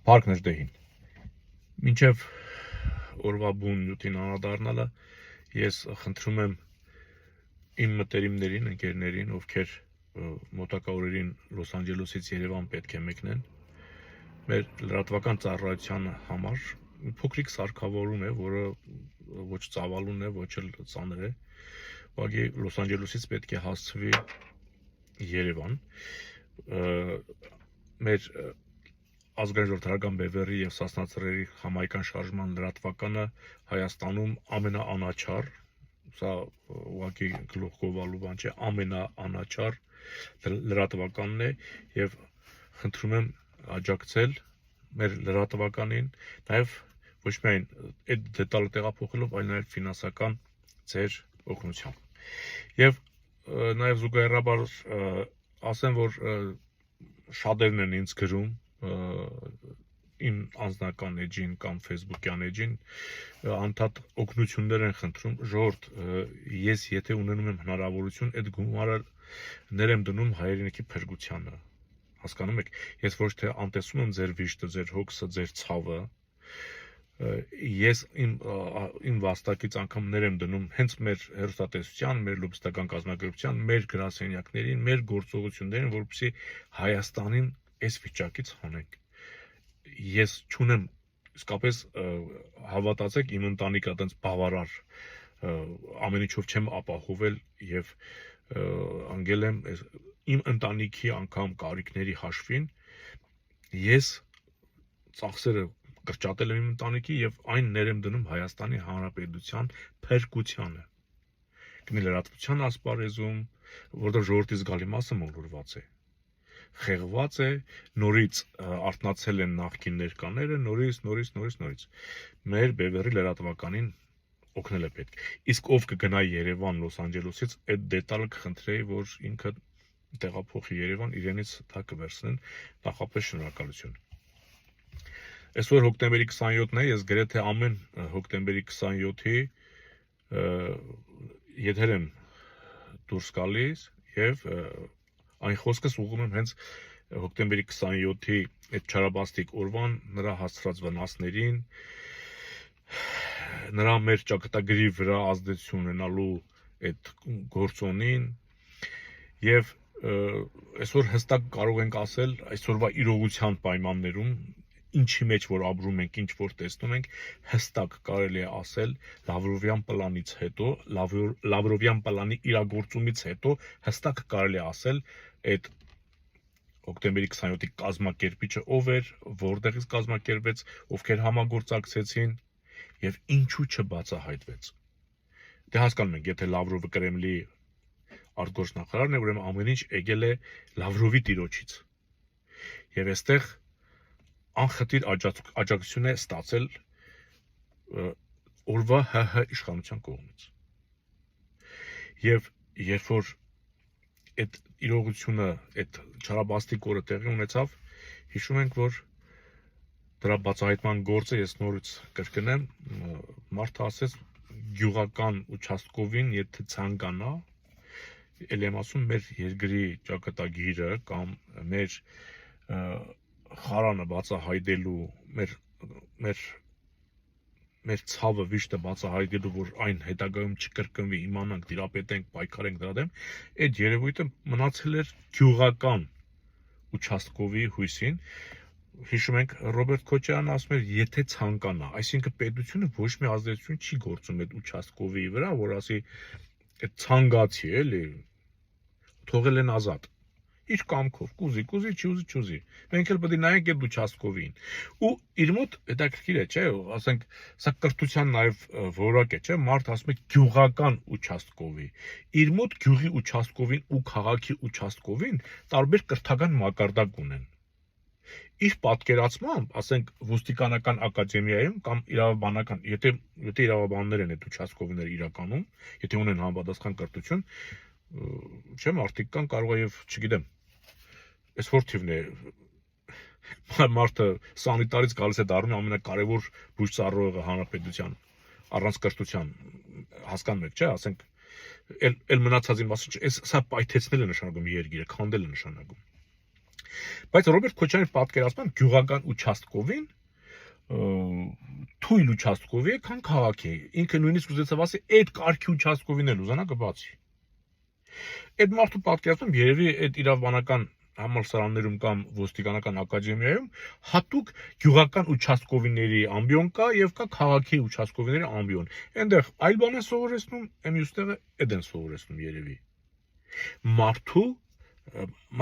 Փառքներ դեհին։ Մինչև օրվա բուն նյութին անդրադառնալը ես խնդրում եմ իմ մտերիմներին, ընկերներին, ովքեր մոտակա օրերին Լոս Անջելեսից Երևան պետք է մեկնեն, մեր լրատվական ծառայության համար փոքրիկ սարքավորում է, որը ոչ ծավալուն է, ոչ էլ ծանր է, ուղղակի Լոս Անջելեսից պետք է հասցվի Երևան, մեր ազգային ժողովրդական բևեռի եւ Սասնա-Ծռերի համայնքան շարժման լրատվականը Հայաստանում ամենաանաչառ, սա ուղղակի գլուխ գովալու բան չէ, ամենաանաչառ լրատվականն է եւ խնդրում եմ աջակցել մեր լրատվականին, նաեւ ոչ միայն այդ դետալը տեղափոխելով, այլ նաեւ ֆինանսական ձեր օգնությամբ։ Եվ նաեւ զուգահեռաբար ասեմ, որ շատերն են ինձ գրում իմ անձնական էջին կամ Facebook-յան էջին անդադ օգնություններ են խնդրում, ժողովուրդ, ես եթե ունենում եմ հնարավորություն, այդ գումարը ներեմ դնում հայրենիքի փրկությանը, հասկանում եք, ես ոչ թե անտեսում եմ ձեր վիշտը, ձեր հոգսը, ձեր ցավը, ես իմ վաստակից անգամ ներեմ դնում հենց մեր հերոստատեսության, մեր լոբիստական կազմակերպության, մեր գրասենյակներին, մեր գործողություններին, որպեսզի Հայաստանին այս վիճակից հանենք։ Ես չունեմ, իսկապես հավատացեք, իմ ընտանիքը այտենց բավարար ամեն ինչով չեմ ապահովել եւ անգել եմ իմ ընտանիքի անգամ կարիքների հաշվին, ես ծախսերը կրճատել եմ իմ ընտանիքի եւ այն ներեմ դնում Հայաստանի Հանրապետության փրկությանը։ Գնի լրատվության ասպարեզում, որտեղ ժողովրդի զգալի մասը մոլորված է, խեղված է, նորից արթնացել են նախկին ներկաները, նորից մեր բևեռի լրատվականին օգնել է պետք։ Իսկ ով կգնա Երևան Լոս Անջելեսից, այդ դետալը կխնդրեի, որ ինքը տեղափոխի Երևան, իրենից դա կվերցնեն, նախապես շնորհակալություն։ Այսօր հոկտեմբերի 27-ն է, ես գրեթե ամեն հոկտեմբերի 27-ի եթեր եմ դուրս գալիս եւ այն խոսքս ուղղում եմ հենց հոկտեմբերի 27-ի այդ չարաբաստիկ օրվան նրա հասցրած վնասներին, նրա մեր ճակատագրի վրա ազդեցություն ունենալու այդ գործոնին եւ այսօր հստակ կարող ենք ասել այսօրվա իրողության պայմաններում ինչի մեջ որ ապրում ենք, ինչ որ տեսնում ենք, հստակ կարելի է ասել Լավրովյան պլանից հետո, Լավրովյան պլանի իրագործումից հետո հստակ կարելի է ասել այդ հոկտեմբերի 27-ի կազմակերպիչը ով էր, որտեղից կազմակերպվեց, ովքեր համագործակցեցին եւ ինչու չբացահայտվեց։ Դե հասկանում ենք, եթե Լավրովը Կրեմլի արտգործնախարարն է, ուրեմն ամեն ինչ եկել է Լավրովի տիրոջից։ Եվ այստեղ անխտիր աջակցություն է ստացել օրվա ՀՀ իշխանության կողմից։ Եվ երբ որ այդ իրողությունը, այդ չարաբաստիկ օրը տեղի ունեցավ, հիշում ենք, որ դրա բացահայտման գործը ես նորից կրկնեմ, մարդը ասեց գյուղական участковին, եթե ցանկանա, ել եմ ասում մեր երկրի ճակատագիրը կամ մեր խարանը բացահայտելու, մեր ցավը վիշտը բացահայտելու, որ այն հետագայում չկրկնվի, իմանանք, դիրապետենք, պայքարենք դրա դեմ, այդ երևույթը մնացել էր գյուղական участковի հույսին։ Հիշում ենք, Ռոբերտ Քոչարյանը ասում էր, եթե ցանկանա, այսինքն պետությունը ոչ մի ազդեցություն չի գործում այդ участковի վրա, որ ասի այդ ցանկացի էլի թողել են ազատ։ Իր կամքով, կուզի, չուզի։ Մենք էլ պետք է նայենք այդ участковին։ Ու իր մոտ հետաքրքիր է, չէ՞, ասենք, սա կրթության նաև որակ է, չէ՞, մարդ ասում է գյուղական участковի։ Իր մոտ գյուղի участковին ու քաղաքի участковին տարբեր կրթական մակարդակ ունեն։ Իր պատկերացմամբ, ասենք, ոստիկանական ակադեմիայում կամ իրավաբանական, եթե իրավաբաններ են այդ участковները իրականում, եթե ունեն համապատասխան կրթություն, չէ՞, մարդիկ կան, կարող է եւ, չգիտեմ, այս որ թիվն է, մարդը սանիտարից գալիս է դառնում ամենակարևոր բույս ծառայողը հանրապետության, առանց կրթության, հասկանում եք, չէ՞, ասենք, էլ մնացածի մասը, սա պայթեցնել է նշանակում երկիրը, քանդել է նշանակում։ Բայց Ռոբերտ Քոչարյանի պատկերացմամբ գյուղական участковին թույլ участковի է, քան քաղաքի։ Ինքը նույնիսկ ուզեցավ ասի, այդ կարգի участковին էլ ուզանա կբացի։ Այդ մարդու պատկերացմամբ երևի այդ իրավաբանական համալսարաններում կամ ոստիկանական ակադեմիայում հատուկ գյուղական участковիների ամբիոն կա եւ կա քաղաքի участковիների ամբիոն։ Այնտեղ այլ բան են սովորեցնում, մյուստեղը այդ են սովորեցնում երևի։ Մարդու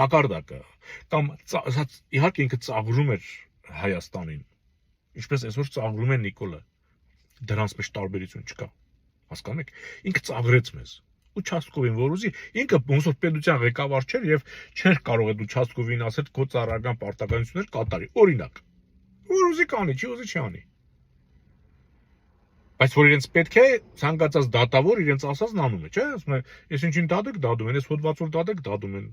մակարդակը կամ իհարկե ինքը ծաղրում էր Հայաստանին, ինչպես այսօր ծաղրում է Նիկոլը, դրանց մեջ տարբերություն չկա, հասկանու եք, ինքը ծաղրեց մեզ, участковին որ ուզի, ինքը ոնց որ պետության ղեկավար չէր եւ չէր կարող այդ участковին ասել քո ծառայական պարտականություններ կատարի, օրինակ, որ ուզի կանի, չի ուզի չի անի, բայց որ իրենց պետք է ցանկացած դատավոր իրենց ասածն անում է, չէ՞, ասում է, ես ինչին դատեք դատում են, ես հոդվածով դատեք դատում են,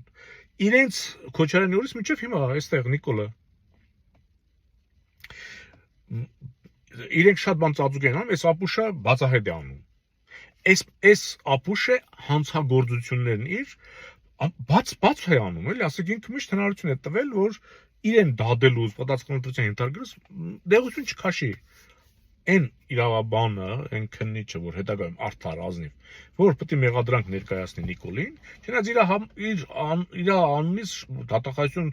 իրենց Քոչարյանի օրից մինչև հիմա այստեղ Նիկոլը իրենք շատ բան ծածուկ են անում, այս ապուշը բացահայտ է անում։ Այս ապուշը հանցագործություններն իր բաց է անում, էլի, ասեք ինքը միշտ հնարավորություն է տվել, որ իրեն դադելու պատասխանատվության ենթարկելուց դեղություն չքաշի։ Այն իրավաբանը, այն քննիչը, որ հետագայում արդար ազնիվ, որ պետք է մեղադրանք ներկայացնի Նիկոլին, չնայած իր անունից դատախազություն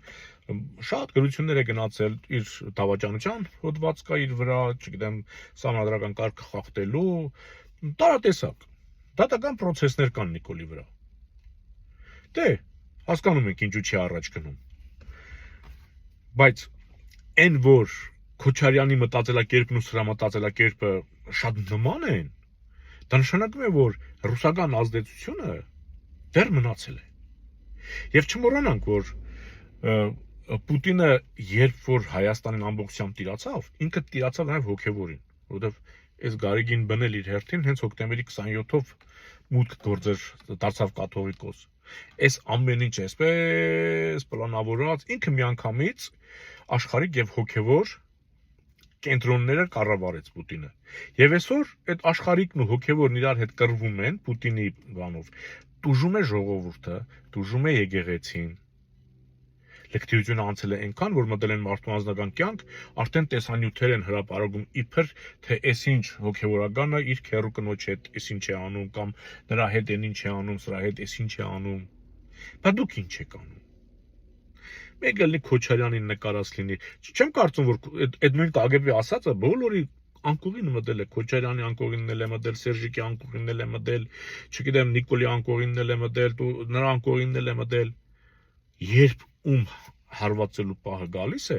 շատ գրություններ է գնացել իր դավաճանության հոդված կա իր վրա, չգիտեմ, սահմանադրական կարգը խախտելու, տարատեսակ, դատական պրոցեսներ կան Նիկոլի վրա։ Դե, հասկանում ենք ինչու չի առաջ գնում։ Բայց այն որ Քոչարյանի մտածելակերպն ու սրա մտածելակերպը շատ նման են, դա նշանակում է, որ ռուսական ազդեցությունը դեռ մնացել է։ Եվ չմոռանանք, որ Պուտինը երբ որ Հայաստանին ամբողջությամբ տիրացավ, ինքը տիրացավ նաև հոգևորին, որովհետև այս Գարեգին բնել իր հերթին հենց հոկտեմբերի 27-ով մուտք գործեր, դարձավ կաթողիկոս։ Այս ամեն ինչ էսպես պլանավորած, ինքը միանգամից աշխարհիկ եւ հոգևոր կենտրոնները կառավարեց Պուտինը։ Եվ այսօր այդ աշխարհիկն ու հոգևորն իրար հետ կռվում են Պուտինի բանով։ Տուժում է ժողովուրդը, տուժում է եկեղեցին։ Լեկտիությունը անցել է այնքան, որ մտել են մարդու անձնական կյանք, արդեն տեսանյութեր են հրապարակում իբր թե այսինչ հոգևորականը իր քեռու կնոջ հետ այսինչ է անում կամ նրա հետ այնինչ է անում, սրա հետ այսինչ է անում։ Բայց դուք ինչ եք անում։ Մեկը լի Քոչարյանին նկարած լինի։ Չեմ կարծում, որ այդ նույն կագեբի ասածը բոլորի անկողին մտել է, Քոչարյանի անկողինն էլ է մտել, Սերժիկի անկողինն էլ է մտել, չգիտեմ, Նիկոլի անկողինն էլ է մտել, նրա անկողինն էլ է մտել։ Երբ ում հարվածելու պահը գալիս է,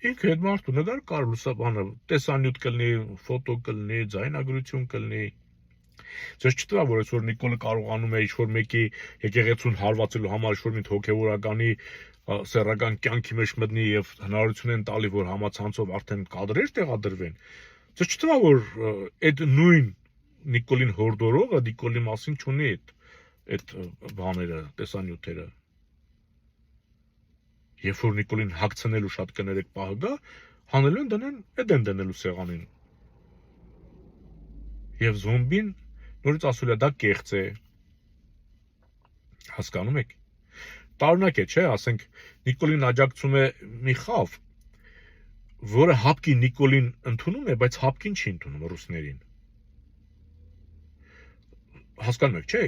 ինքը այդ մարդու նկար կար լուսաբանը, տեսանյութ կլինի, ֆոտո կլինի, ձայնագրություն կլինի։ Ձեզ չտվա, որ այսօր Նիկոլը կարողանում է ինչ-որ մեկի եկեղեցուն հարվածելու համար ինչ-որ մի հոգևորականի սեռական կյանքի մեջ մտնի եւ հնարավորություն են տալի, որ համացանցով արդեն կադրեր տեղադրվեն։ Ձեզ չտվա, որ այդ նույն Նիկոլին հորդորողը Նիկոլի մասին չունի այդ բաները, տեսանյութերը։ Երբ որ Նիկոլին հագցնելու շատ կներեք պահը գա, հանելու են դնեն, այդ են դնելու սեղանին։ Եվ զոմբին նորից ասում է դա կեղծ է։ Հասկանում եք։ Տարօրինակ է, չէ, ասենք Նիկոլին աջակցում է մի խավ, որը հապկի Նիկոլին ընդունում է, բայց հապկին չի ընդունում ռուսներին։ Հասկանում եք, չէ,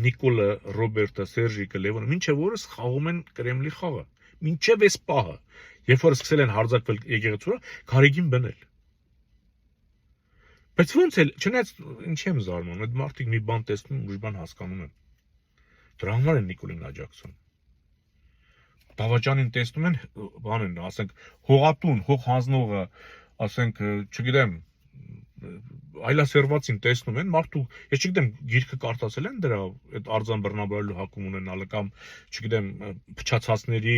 Նիկոլը, Ռոբերտը, Սերժիկը, Լևոնը մինչև օրս խաղում են Կրեմլի խաղը, մինչև այս պահը, երբ որ սկսել են հարձակվել եկեղեցու վրա, Գարեգին բնել։ Բայց ոնց էլ, չնայած ինչի եմ զարմանում, այդ մարդիկ մի բան տեսնում, ուրիշ բան հասկանում են։ Դրա համար են Նիկոլին աջակցում։ Դավաճանին տեսնում են, բան են, ասենք, հողատուն, հող հանձնողը, ասենք, չգիտեմ, այլասերվածին տեսնում են, մարդու, ես չգիտեմ, գիրքը կարդացել են դրա, այդ արձան բռնաբարելու հակում ունենալը կամ, չգիտեմ, փչացածների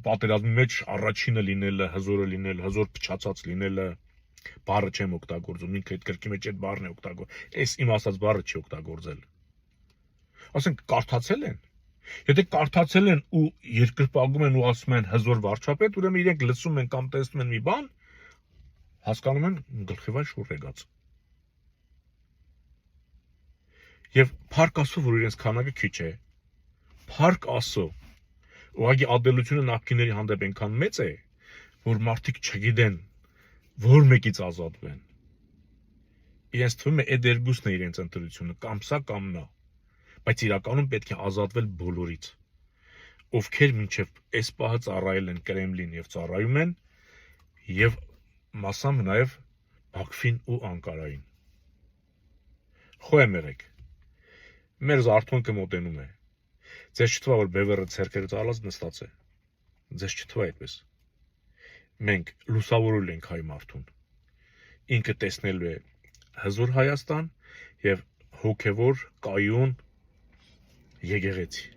պատերազմի մեջ առաջինը լինելը, հզոր փչացած լինելը, բառը չեմ օգտագործում, ինքը այդ գրքի մեջ այդ բառն է օգտագործել, այս իմ ասած բառը չի օգտագործել։ Ասենք կարդացել են։ Եթե կարդացել են ու երկրպագում են ու ասում են հզոր վարչապետ, ուրեմն իրենք լսում են կամ տեսնում են մի բան, հասկանում են գլխիվայր շուռ եկած։ Եվ փառք Աստծո, որ իրենց քանակը քիչ է։ Փառք Աստծո, Ուղղակի ադելությունը նախկինների հանդեպ այնքան մեծ է, որ մարդիկ չգիտեն, որ մեկից ազատվեն։ Իրենց թվում է այդ երկուսն է իրենց ընտրությունը, կամ սա կամ նա, բայց իրականում պետք է ազատվել բոլորից, ովքեր մինչև այս պահը ծառայել են Կրեմլին եւ ծառայում են, եւ մասամբ նաեւ Բաքվին ու Անկարային։ Խոհեմ եղեք։ Մեր զարթոնքը մոտենում է։ Ձեզ չթվա, որ բևեռը ցերկերը ծալած նստած է։ Ձեզ չթվա այդպես։ Մենք լուսավորել ենք հայ մարդուն։ Ինքը տեսնելու է հզոր Հայաստան եւ հոգեվոր կայուն եկեղեցի։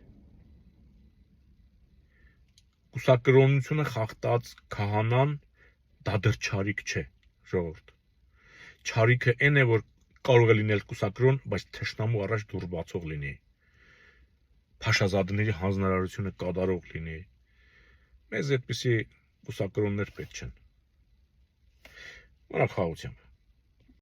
Կուսակրոնությունը խախտած քահանան դա դեռ չարիք չէ, ժողովուրդ։ Չարիքը այն է, որ կարող է լինել կուսակրոն, բայց թշնամու առաջ դուռ բացող լինի։ Փաշազադների հանձնարարությունը կատարող լինի։ Մեզ այդպիսի կուսակրոններ պետք չեն։ Մնաք խաղաղությամբ։